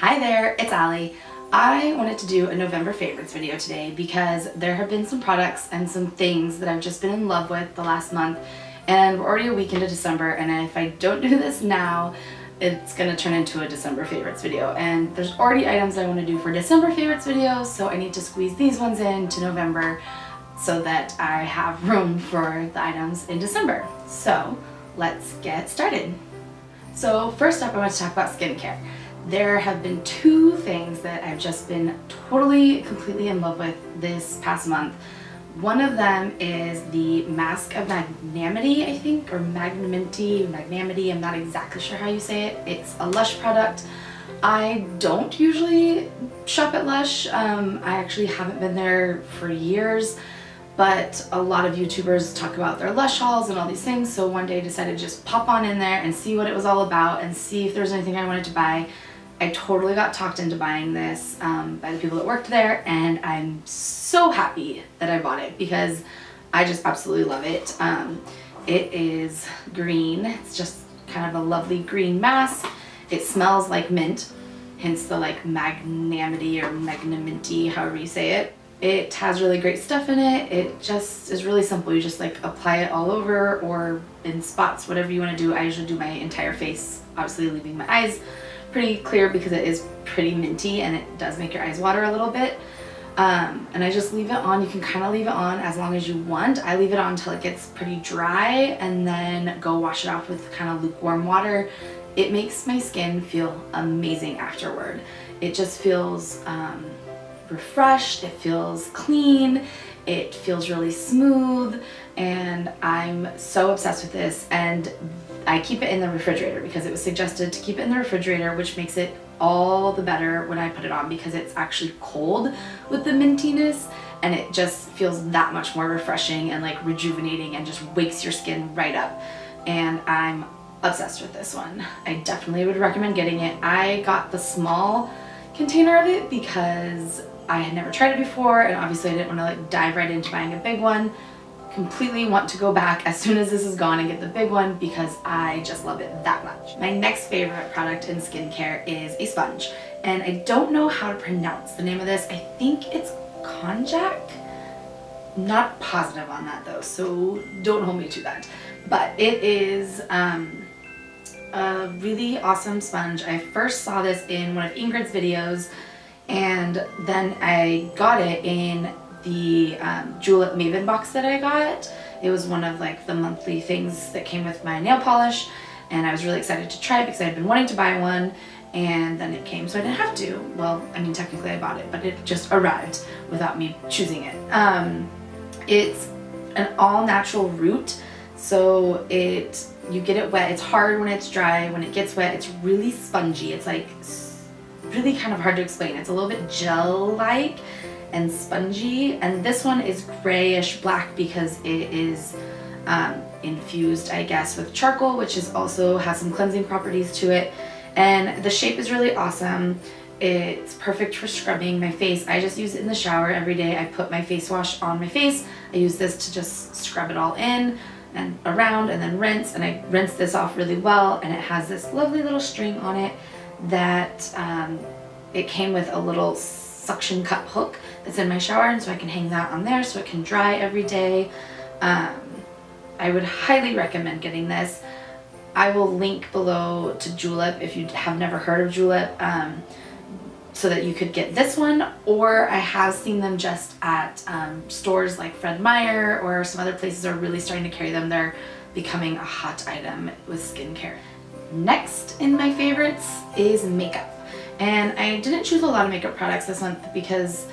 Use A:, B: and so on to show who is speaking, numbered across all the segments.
A: Hi there, it's Allie. I wanted to do a November favorites video today because there have been some products and some things that I've just been in love with the last month, and we're already a week into December, and if I don't do this now, it's gonna turn into a December favorites video. And there's already items I want to do for December favorites videos, so I need to squeeze these ones in to November so that I have room for the items in December. So let's get started. So first up, I want to talk about skincare. There have been two things that I've just been completely in love with this past month. One of them is the Mask of Magnanimity, I think, or Magnanimity, I'm not exactly sure how you say it. It's a Lush product. I don't usually shop at Lush. I actually haven't been there for years, but a lot of YouTubers talk about their Lush hauls and all these things, so one day I decided to just pop on in there and see what it was all about and see if there was anything I wanted to buy. I totally got talked into buying this by the people that worked there, and I'm so happy that I bought it because I just absolutely love it. It is green. It's just kind of a lovely green mask. It smells like mint, hence the like magnanimity or magnanimity, however you say it. It has really great stuff in it. It just is really simple. You just like apply it all over or in spots, whatever you want to do. I usually do my entire face, obviously leaving my eyes pretty clear because it is pretty minty and it does make your eyes water a little bit. And I just leave it on. You can kind of leave it on as long as you want. I leave it on until it gets pretty dry and then go wash it off with kind of lukewarm water. It makes my skin feel amazing afterward. It just feels refreshed, it feels clean, it feels really smooth, and I'm so obsessed with this. And I keep it in the refrigerator because it was suggested to keep it in the refrigerator, which makes it all the better when I put it on because it's actually cold with the mintiness, and it just feels that much more refreshing and like rejuvenating and just wakes your skin right up. And I'm obsessed with this one. I definitely would recommend getting it. I got the small container of it because I had never tried it before, and obviously I didn't want to like dive right into buying a big one. Completely want to go back as soon as this is gone and get the big one because I just love it that much. My next favorite product in skincare is a sponge, and I don't know how to pronounce the name of this. I think it's konjac. Not positive on that though, so don't hold me to that. But it is a really awesome sponge. I first saw this in one of Ingrid's videos, and then I got it in the Julep Maven box that I got. It was one of like the monthly things that came with my nail polish, and I was really excited to try it because I had been wanting to buy one, and then it came, so I didn't have to. Well, I mean, technically I bought it, but it just arrived without me choosing it. It's an all-natural root, so you get it wet. It's hard when it's dry. When it gets wet, it's really spongy. It's like really kind of hard to explain. It's a little bit gel-like and spongy, and this one is grayish black because it is infused, I guess, with charcoal, which is also has some cleansing properties to it. And the shape is really awesome. It's perfect for scrubbing my face. I just use it in the shower every day. I put my face wash on my face. I use this to just scrub it all in and around and then rinse, and I rinse this off really well, and it has this lovely little string on it that it came with a little suction cup hook that's in my shower, and so I can hang that on there so it can dry every day. I would highly recommend getting this. I will link below to Julep if you have never heard of Julep, so that you could get this one, or I have seen them just at stores like Fred Meyer or some other places are really starting to carry them. They're becoming a hot item with skincare. Next in my favorites is makeup. And I didn't choose a lot of makeup products this month because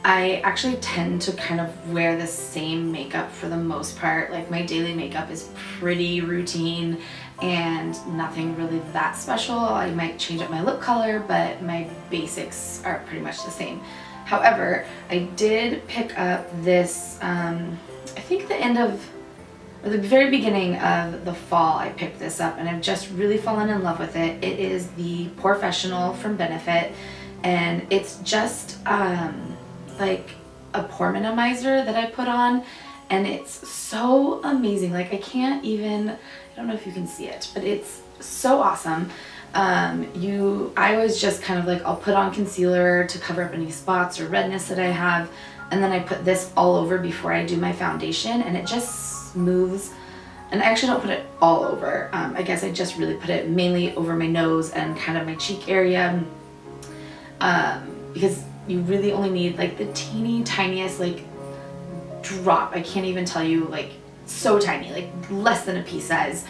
A: I actually tend to kind of wear the same makeup for the most part. Like my daily makeup is pretty routine and nothing really that special. I might change up my lip color, but my basics are pretty much the same. However, I did pick up this, I think the very beginning of the fall I picked this up, and I've just really fallen in love with it. It is the POREfessional from Benefit, and it's just like a pore minimizer that I put on, and it's so amazing. Like I don't know if you can see it, but it's so awesome. I always just kind of like, I'll put on concealer to cover up any spots or redness that I have, and then I put this all over before I do my foundation, and it just smooths. And I actually don't put it all over. I guess I just really put it mainly over my nose and kind of my cheek area, because you really only need like the teeny tiniest like drop. I can't even tell you, like so tiny, like less than a pea size,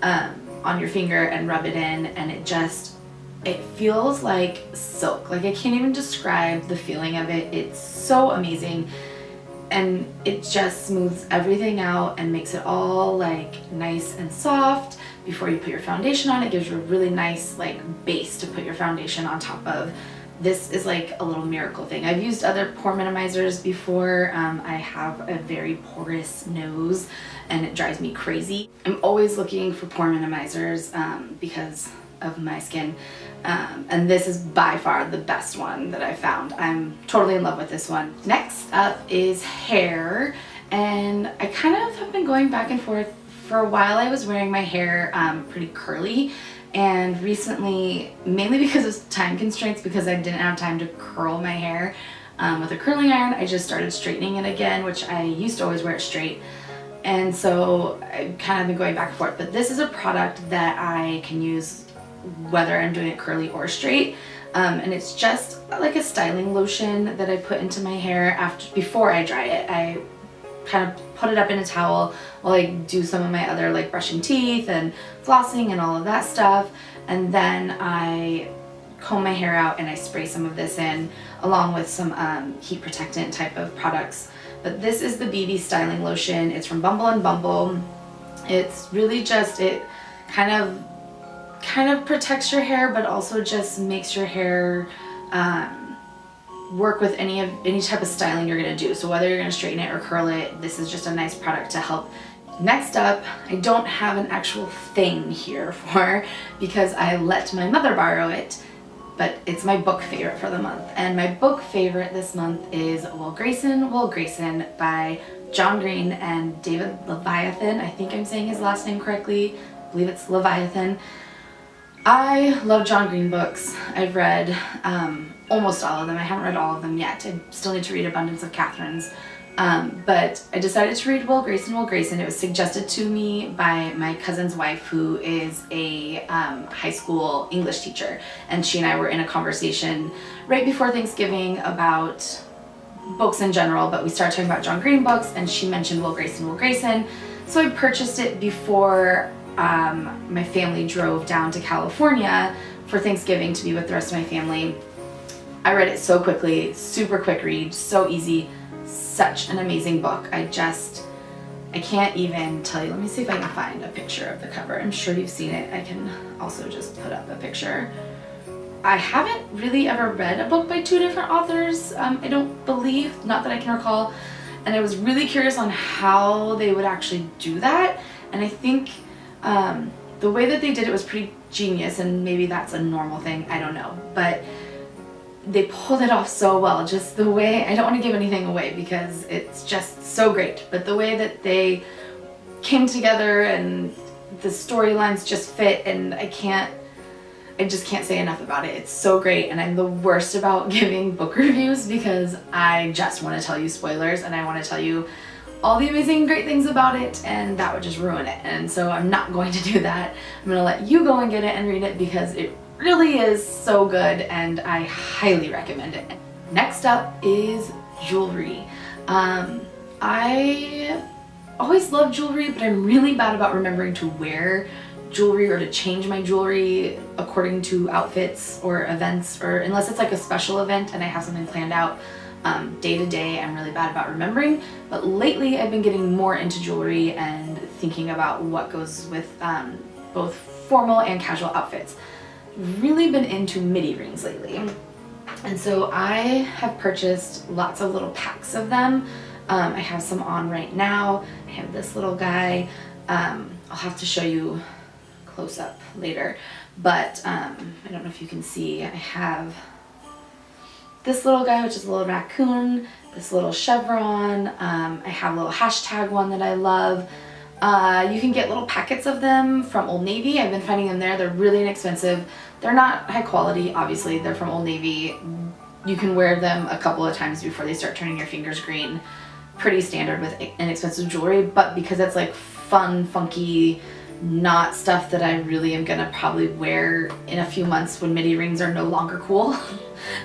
A: on your finger, and rub it in, and it feels like silk. Like I can't even describe the feeling of it. It's so amazing, and it just smooths everything out and makes it all like nice and soft before you put your foundation on. It gives you a really nice like base to put your foundation on top of. This is like a little miracle thing. I've used other pore minimizers before. I have a very porous nose and it drives me crazy. I'm always looking for pore minimizers because of my skin. And this is by far the best one that I found. I'm totally in love with this one. Next up is hair. And I kind of have been going back and forth. For a while I was wearing my hair pretty curly. And recently, mainly because of time constraints, because I didn't have time to curl my hair with a curling iron, I just started straightening it again, which I used to always wear it straight. And so I kind of been going back and forth. But this is a product that I can use whether I'm doing it curly or straight. And it's just like a styling lotion that I put into my hair before I dry it. I kind of put it up in a towel while I do some of my other like brushing teeth and flossing and all of that stuff, and then I comb my hair out and I spray some of this in along with some heat protectant type of products. But this is the BB styling lotion. It's from Bumble and Bumble. It's really just, it kind of protects your hair, but also just makes your hair work with any type of styling you're gonna do. So whether you're gonna straighten it or curl it, this is just a nice product to help. Next up, I don't have an actual thing here for, because I let my mother borrow it, but it's my book favorite for the month. And my book favorite this month is Will Grayson, Will Grayson by John Green and David Leviathan. I think I'm saying his last name correctly. I believe it's Leviathan. I love John Green books. I've read almost all of them. I haven't read all of them yet. I still need to read Abundance of Catherine's. But I decided to read Will Grayson, Will Grayson. It was suggested to me by my cousin's wife, who is a high school English teacher. And she and I were in a conversation right before Thanksgiving about books in general, but we started talking about John Green books, and she mentioned Will Grayson, Will Grayson. So I purchased it before my family drove down to California for Thanksgiving to be with the rest of my family. I read it so quickly, super quick read, so easy, such an amazing book. I can't even tell you. Let me see if I can find a picture of the cover. I'm sure you've seen it. I can also just put up a picture. I haven't really ever read a book by two different authors, I don't believe, not that I can recall. And I was really curious on how they would actually do that. And I think the way that they did it was pretty genius, and maybe that's a normal thing, I don't know. But they pulled it off so well. Just the way, I don't want to give anything away because it's just so great, but the way that they came together and the storylines just fit, and I just can't say enough about it. It's so great, and I'm the worst about giving book reviews because I just want to tell you spoilers and I want to tell you all the amazing great things about it, and that would just ruin it. And so I'm not going to do that. I'm going to let you go and get it and read it because it really is so good, and I highly recommend it. Next up is jewelry. I always love jewelry, but I'm really bad about remembering to wear jewelry or to change my jewelry according to outfits or events, or unless it's like a special event and I have something planned out. Day to day, I'm really bad about remembering, but lately I've been getting more into jewelry and thinking about what goes with both formal and casual outfits. Really been into midi rings lately, and so I have purchased lots of little packs of them. I have some on right now. I have this little guy. I'll have to show you close up later, but I don't know if you can see. I have this little guy, which is a little raccoon, this little chevron. I have a little hashtag one that I love. You can get little packets of them from Old Navy. I've been finding them there. They're really inexpensive. They're not high quality, obviously. They're from Old Navy. You can wear them a couple of times before they start turning your fingers green. Pretty standard with inexpensive jewelry, but because it's like fun, funky, not stuff that I really am gonna probably wear in a few months when midi rings are no longer cool,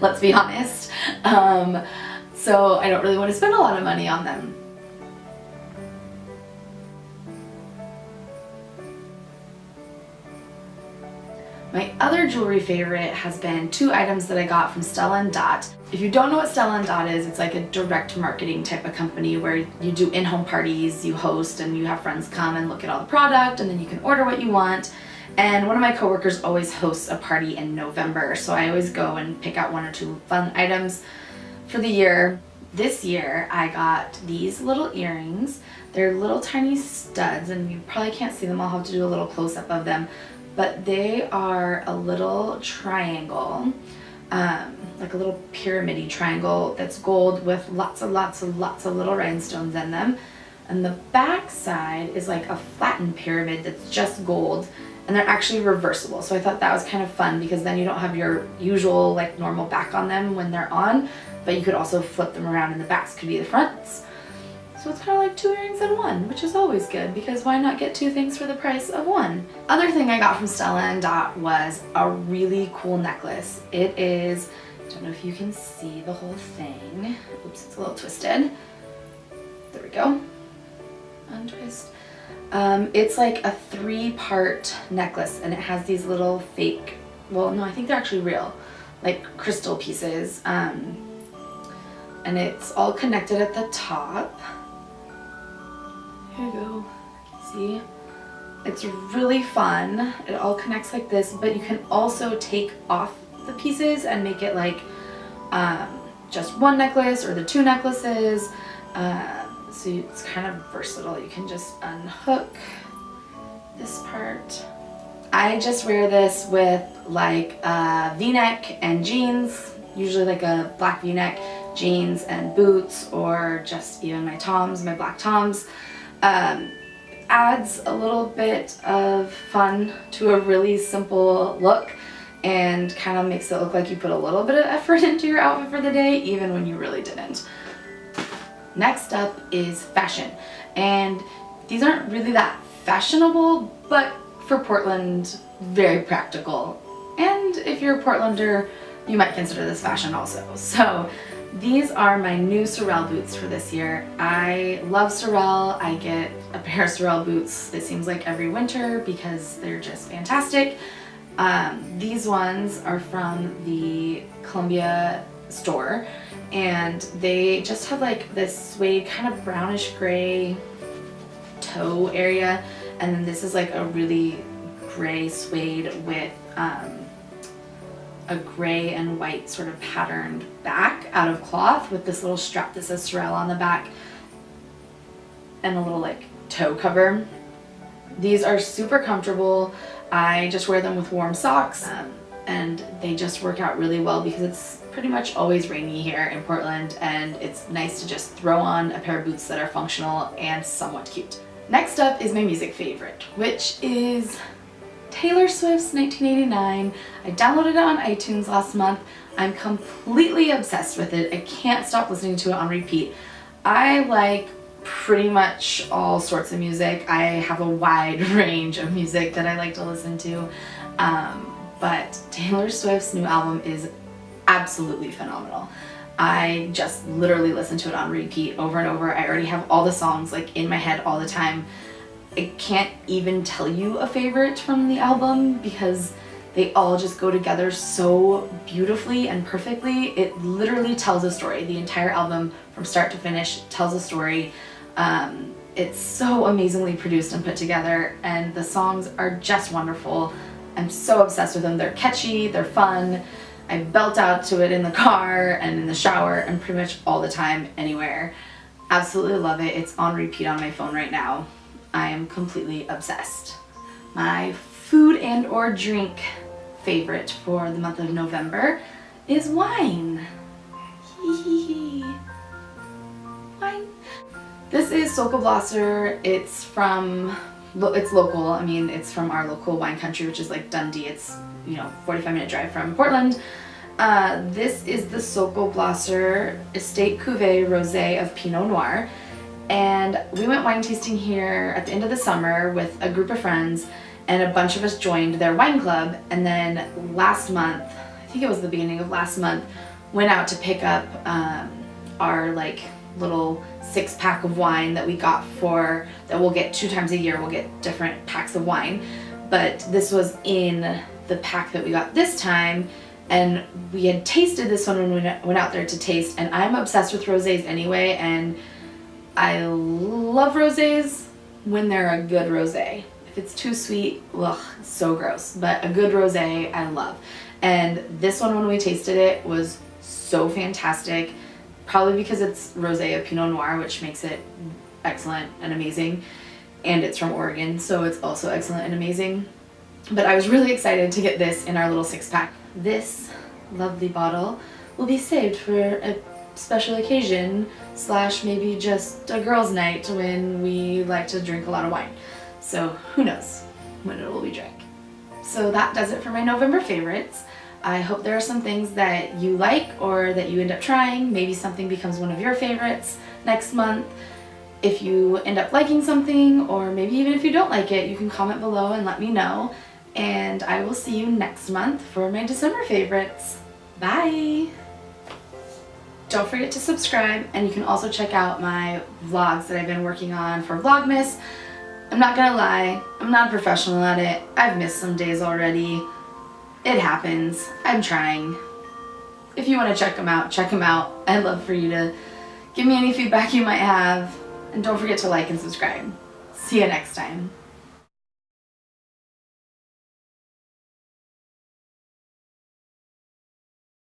A: let's be honest. So I don't really want to spend a lot of money on them. My other jewelry favorite has been two items that I got from Stella & Dot. If you don't know what Stella & Dot is, it's like a direct marketing type of company where you do in-home parties, you host, and you have friends come and look at all the product, and then you can order what you want. And one of my coworkers always hosts a party in November, so I always go and pick out one or two fun items for the year. This year I got these little earrings. They're little tiny studs, and you probably can't see them. I'll have to do a little close-up of them. But they are a little triangle, like a little pyramid-y triangle that's gold with lots of little rhinestones in them. And the back side is like a flattened pyramid that's just gold, and they're actually reversible. So I thought that was kind of fun because then you don't have your usual like normal back on them when they're on, but you could also flip them around and the backs could be the fronts. So it's kind of like two earrings in one, which is always good because why not get two things for the price of one? Other thing I got from Stella & Dot was a really cool necklace. It is, I don't know if you can see the whole thing. Oops, it's a little twisted. There we go. Untwist. It's like a 3-part necklace, and it has these little fake, well, no, I think they're actually real, like crystal pieces. And it's all connected at the top. Here you go, see? It's really fun. It all connects like this, but you can also take off the pieces and make it like just one necklace or the two necklaces. So it's kind of versatile. You can just unhook this part. I just wear this with like a V-neck and jeans, usually like a black V-neck, jeans and boots, or just even my Toms, my black Toms. Adds a little bit of fun to a really simple look and kind of makes it look like you put a little bit of effort into your outfit for the day, even when you really didn't. Next up is fashion, and these aren't really that fashionable, but for Portland, very practical. And if you're a Portlander, you might consider this fashion also. So these are my new Sorel boots for this year. I love Sorel. I get a pair of Sorel boots, it seems like every winter, because they're just fantastic. These ones are from the Columbia store, and they just have like this suede kind of brownish gray toe area, and then this is like a really gray suede with a gray and white sort of patterned back out of cloth with this little strap that says Sorel on the back and a little like toe cover. These are super comfortable. I just wear them with warm socks, and they just work out really well because it's pretty much always rainy here in Portland, and it's nice to just throw on a pair of boots that are functional and somewhat cute. Next up is my music favorite, which is Taylor Swift's 1989. I downloaded it on iTunes last month. I'm completely obsessed with it. I can't stop listening to it on repeat. I like pretty much all sorts of music. I have a wide range of music that I like to listen to, but Taylor Swift's new album is absolutely phenomenal. I just literally listen to it on repeat over and over. I already have all the songs like in my head all the time. I can't even tell you a favorite from the album because they all just go together so beautifully and perfectly. It literally tells a story. The entire album from start to finish tells a story. It's so amazingly produced and put together, and the songs are just wonderful. I'm so obsessed with them. They're catchy, they're fun. I belt out to it in the car and in the shower and pretty much all the time, anywhere. Absolutely love it. It's on repeat on my phone right now. I am completely obsessed. My food and or drink favorite for the month of November is wine. Wine. This is Sokoblasser. It's local. I mean, it's from our local wine country, which is like Dundee. It's, 45-minute drive from Portland. This is the Sokoblasser Estate Cuvée Rosé of Pinot Noir. And we went wine tasting here at the end of the summer with a group of friends, and a bunch of us joined their wine club. And then last month, I think it was the beginning of last month, went out to pick up our like little 6-pack of wine that we got that we'll get 2 times a year. We'll get different packs of wine, but this was in the pack that we got this time, and we had tasted this one when we went out there to taste. And I'm obsessed with rosés anyway, and I love rosés when they're a good rosé. If it's too sweet, ugh, it's so gross. But a good rosé, I love. And this one, when we tasted it, was so fantastic. Probably because it's rosé of Pinot Noir, which makes it excellent and amazing. And it's from Oregon, so it's also excellent and amazing. But I was really excited to get this in our little 6-pack. This lovely bottle will be saved for a special occasion / maybe just a girls' night when we like to drink a lot of wine. So who knows when it will be drank. So that does it for my November favorites. I hope there are some things that you like or that you end up trying. Maybe something becomes one of your favorites next month. If you end up liking something, or maybe even if you don't like it, you can comment below and let me know. And I will see you next month for my December favorites. Bye! Don't forget to subscribe, and you can also check out my vlogs that I've been working on for Vlogmas. I'm not gonna lie, I'm not a professional at it. I've missed some days already. It happens. I'm trying. If you want to check them out, check them out. I'd love for you to give me any feedback you might have. And don't forget to like and subscribe. See you next time.